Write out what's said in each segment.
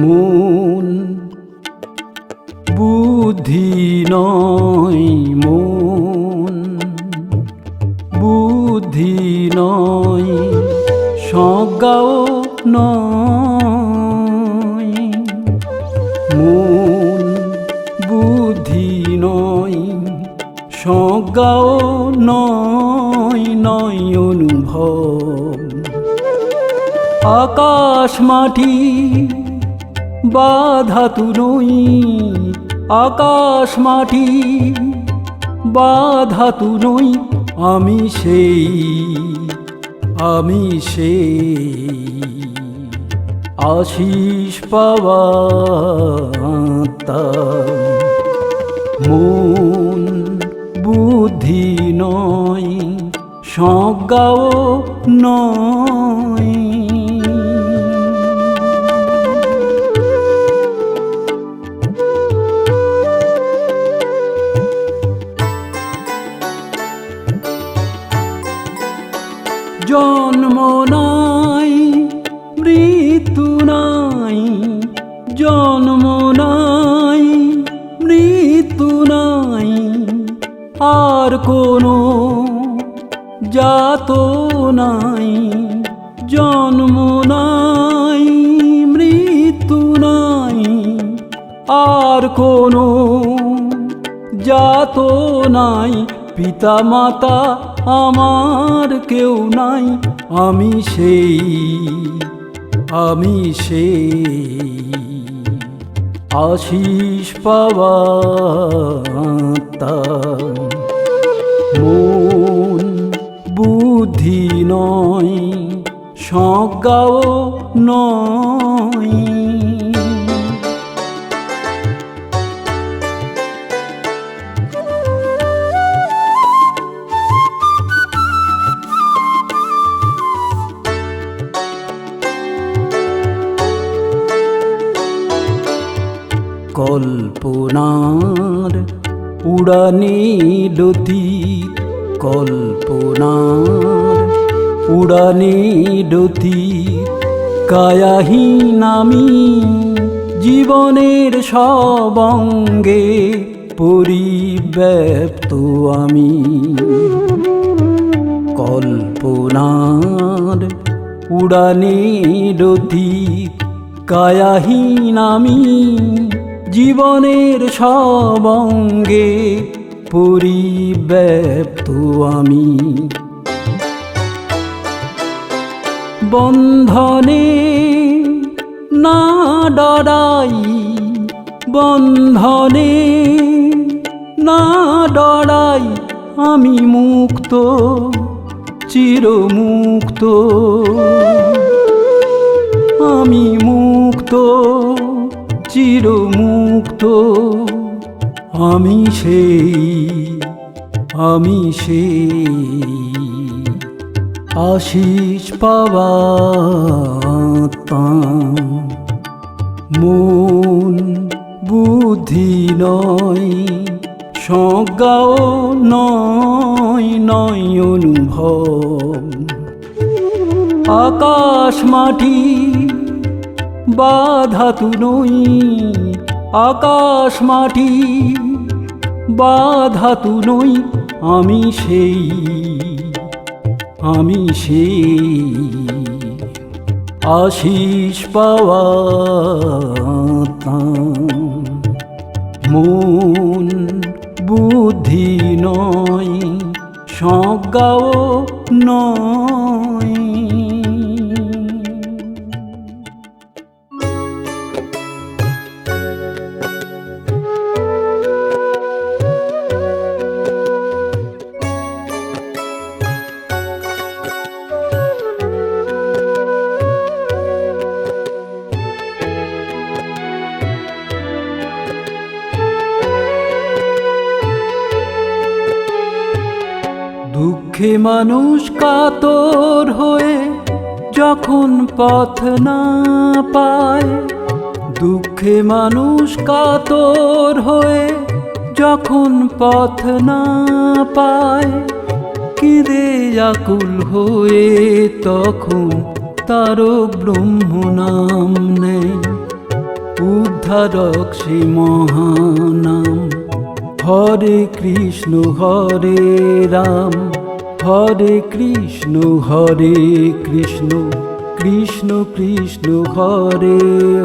মন বুদ্ধি নয়, মন বুদ্ধি নয়, স্বজ্ঞাও নয়। মন বুদ্ধি নয়, স্বজ্ঞাও নয়, নয় অনুভব। আকাশ মাটি বা ধাতু নই, আকাশ মাটি বা ধাতু নই, আমি সেই, আমি সেই আশিস পাওয়া আত্মা। মন বুদ্ধি নয়, স্বজ্ঞাও নয়। জন্ম নাই, মৃত্যু নাই, জন্ম নাই, মৃত্যু নাই, আর কোনো জাত নাই। জন্ম নাই, মৃত্যু নাই, আর কোনো জাত নাই। পিতা মাতা আমার কেউ নাই, আমি সেই, আমি সেই আশিস পাওয়া আত্মা। মন বুদ্ধি নয়, স্বজ্ঞাও নয়। কল্পনার উড়ানে লতিত, কল্পনার উড়ানে লতিত, কায়াহীন আমি জীবনের সব অঙ্গে পরিব্যাপ্ত আমি। কল্পনার উড়ানে লতিত, কায়াহীন আমি জীবনের সব অঙ্গে পরিব্যাপ্ত আমি। বন্ধনে না ডরাই, বন্ধনে না ডরাই, আমি মুক্ত, চিরমুক্ত, আমি মুক্ত, চিরমুক্ত, আমি সেই, আমি সেই আশিস পাওয়া আত্মা। মন বুদ্ধি নয়, স্বজ্ঞাও নয়, নয় অনুভব। আকাশ মাটি বা ধাতু নই, আকাশ মাটি বা ধাতু নই, আমি সেই, আমি সেই আশিস পাওয়া আত্মা। মন বুদ্ধি নয়, স্বজ্ঞাও নয়। দুঃখে মানুষ কাতর হয়ে যখন পথ না পায়, দুঃখে মানুষ কাতর হয়ে যখন পথ না পায়, কেঁদে আকুল হয়ে তখন তারও ব্রহ্ম নাম নেয়। উদ্ধারক সে মহানাম। হরে কৃষ্ণ রাম, হরে কৃষ্ণ কৃষ্ণ কৃষ্ণ হরে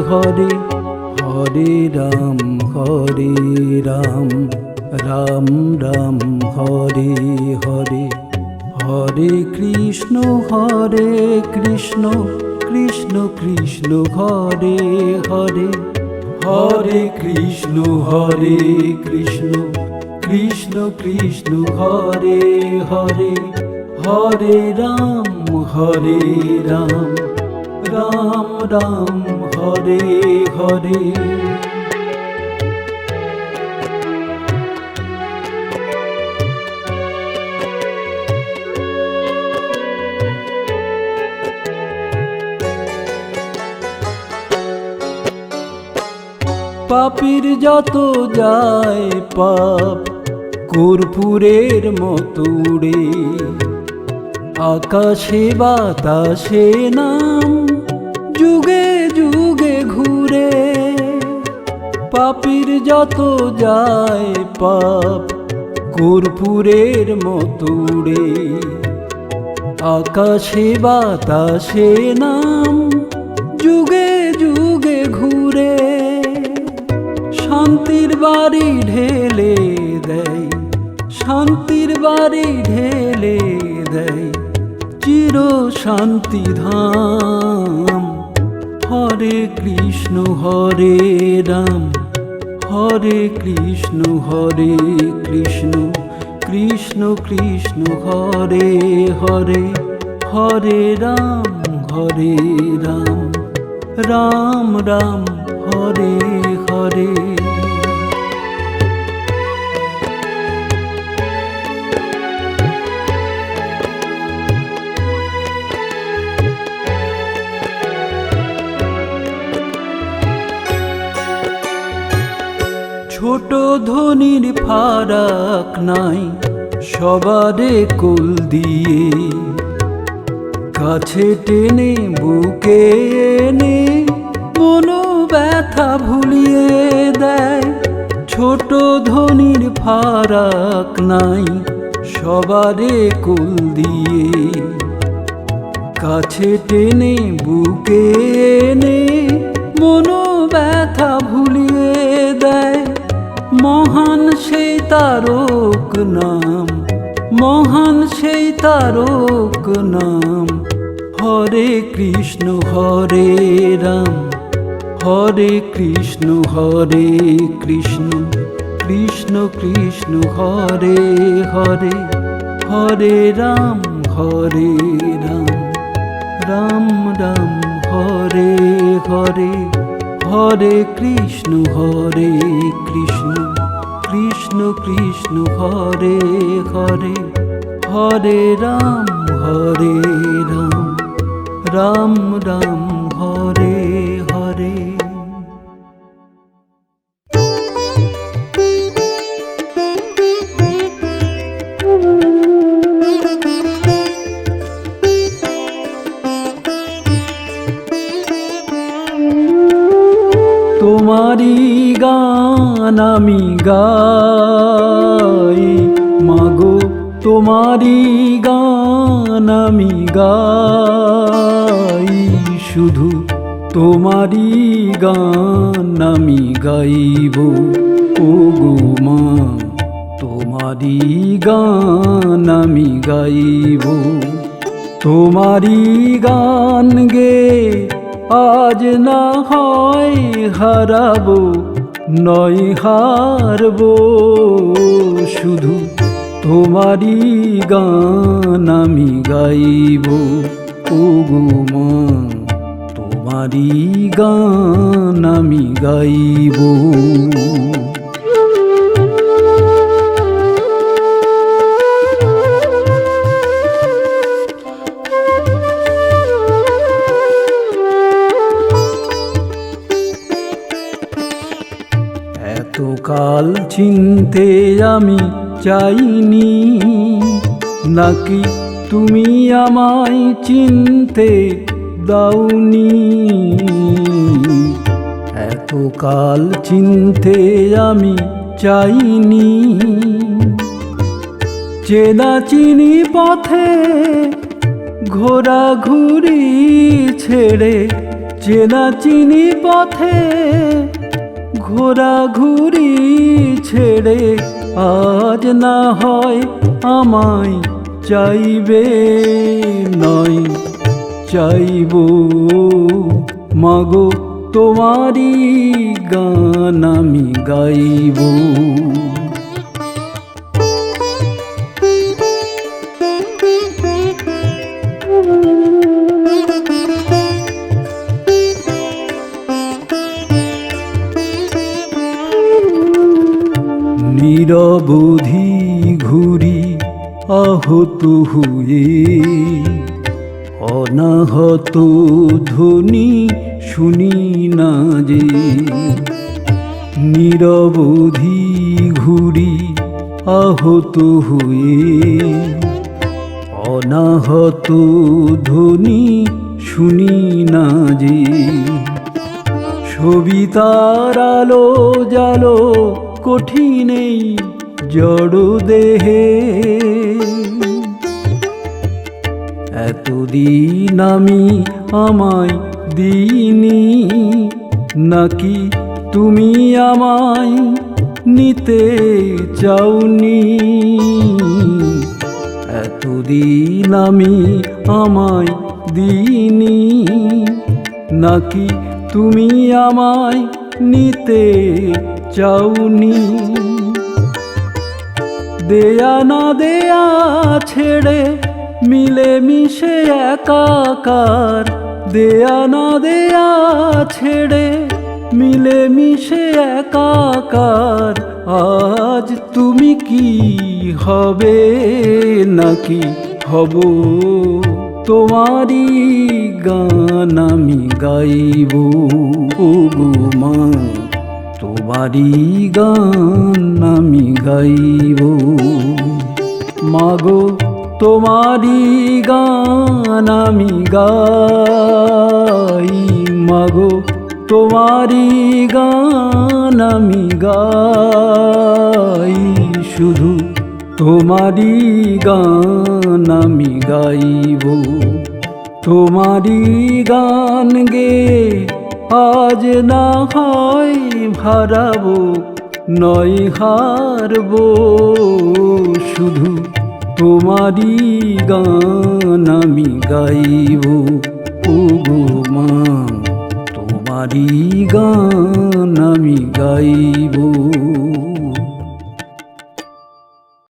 হরে, হরে রাম রাম রাম হরে হরে। হরে কৃষ্ণ কৃষ্ণ কৃষ্ণ হরে হরে, হরে কৃষ্ণ কৃষ্ণ কৃষ্ণ হরে হরে, হরে রাম রাম রাম হরে হরে। পাপীর যত যায় পাপ কর্পূরের মতো উড়ে, আকাশে বাতাসে নাম যুগে যুগে ঘুরে। পাপীর যত যায় পাপ কর্পূরের মতো উড়ে, আকাশে বাতাসে নাম যুগে যুগে ঘুরে। শান্তির বাড়ি ঢেলে দেয়, শান্তির বাড়ি ঢেলে দেয় চির শান্তি ধাম। হরে কৃষ্ণ রাম, হরে কৃষ্ণ কৃষ্ণ কৃষ্ণ হরে হরে, হরে রাম রাম রাম হরে হরে। ছোট ধনীর ফারাক নাই, সবারে কোল দিয়ে কাছে টেনে বুকে এনে মনো ব্যথা ভুলিয়ে দেয়। ছোট ধনীর ফারাক নাই, সবারে কোল দিয়ে কাছে টেনে বুকে এনে মনো ব্যথা ভুলিয়ে দেয়। মহান সেই তারক নাম, মহান সেই তারক নাম। হরে কৃষ্ণ রাম, হরে কৃষ্ণ কৃষ্ণ কৃষ্ণ হরে হরে, হরে রাম রাম রাম হরে হরে। হরে কৃষ্ণ কৃষ্ণ কৃষ্ণ হরে হরে, হরে রাম রাম রাম হরে হরে। তোমারি গান আমি গাই মাগো, তোমারি গান আমি গাই। শুধু তোমারি গান আমি গাইব ওগো মা, তোমারি গান আমি গাইব। তোমারি গান গে আজ না হয় হারাবো, নয় হারবো। শুধু তোমারি গান আমি গাইব ওগো মা, তোমারি গান আমি গাইব। এতকাল চিনতে আমি চাইনি, নাকি তুমি আমায় চিনতে দাওনি। এতকাল চিনতে আমি চাইনি, চেনা চিনি পথে ঘোরাঘুরি ছেড়ে, চেনা চিনি পথে ঘোরাঘুরি ছেড়ে আজ না হয় আমায় চাইবে, নয় চাইব মাগো তোমারই গান আমি গাইব। নিরবধি ঘুরি আহত হয়ে, অনাহত ধ্বনি শুনি না যে। নিরবধি ঘুরি আহত হয়ে, অনাহত ধ্বনি শুনি না যে। সবিতার আলো জালো কঠিনেই জড় দেহে, এতদিন আমি আমায় দিইনি, নাকি তুমি আমায় নিতে চাওনি। এতদিন আমি আমায় দিইনি, নাকি তুমি আমায় নিতে চাওনি। দেয়া না দেয়া ছেড়ে মিলে মিশে একাকার, দেয়া না দেয়া ছেড়ে মিলে মিশে একাকার। আজ তুমি কি হবে নাকি হব, তোমারই গান আমি গাইব। ওগো মা তোমারই গান আমি গাইব। মাগো তোমারই গান আমি গাই, মাগো তোমারই গান আমি গাই। শুধু তোমারই গান আমি গাইব। তোমারই গান গে আজ না হয় হারাবো, নয় হারবো। শুধু তোমারই গান আমি গাইব। ওগো মা তোমারই গান আমি গাইব।